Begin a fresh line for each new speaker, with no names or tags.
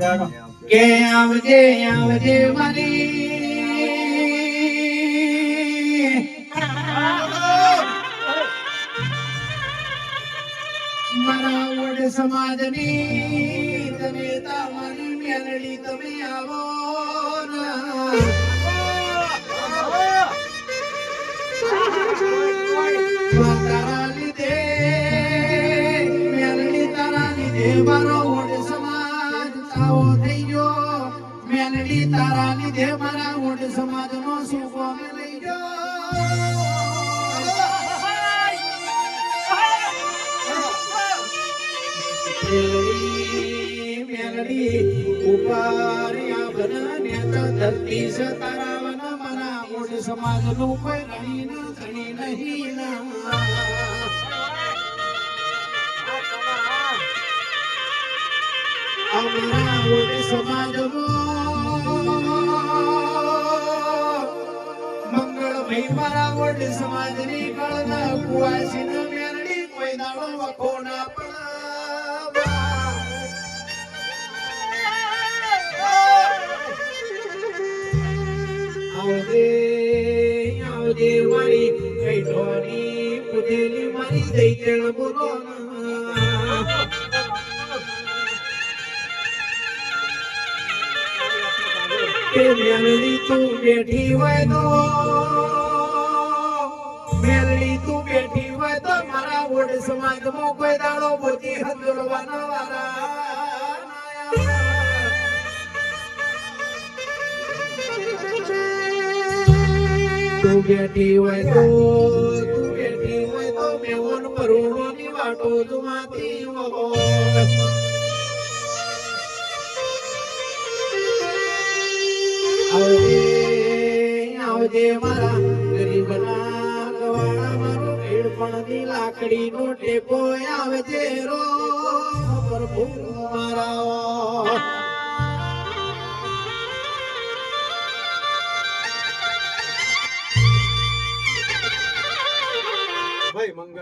કે આવજે આવજે મારી મારા વડ સમાજની તમે તમારી મેલડી તમે આવો તારા લીધે મેલડી તારા લીધે મારો વડ સમાજ તાવો થઈ ગયો મેલડી તારા લીધે મારા વડ સમાજ નો સુખો લઈ ગયો મેલડી ઉપર આભરને ધરતી સ તારા વન મારા વડ સમાજ નું કોઈ ગણી નહીં અમારા વડ સમાજ મંગળ ભાઈ મારા વડ સમાજ ની કળના કુવાસી ન મેલડી કોઈ દાડો વખો ના આવજે આવજે મારી કઈ ઢોની પૂજેલી મારી દઈ કેળ બોલો કે મેલડી તું બેઠી હોય તો મેલડી તું બેઠી હોય તો મારા વડ સમાજ માં કોઈ દાડો બોતી હંદોલવાનો વાળા તું બેઠી હોય તો મેવન પરોણો ની વાટો તુમાતી આવજે મારા ગરીબના ગવાળા મારો ભીડ પણ ની લાકડી નો ટેકો આવજે રો પ્રભુ મારા ભાઈ મંગળ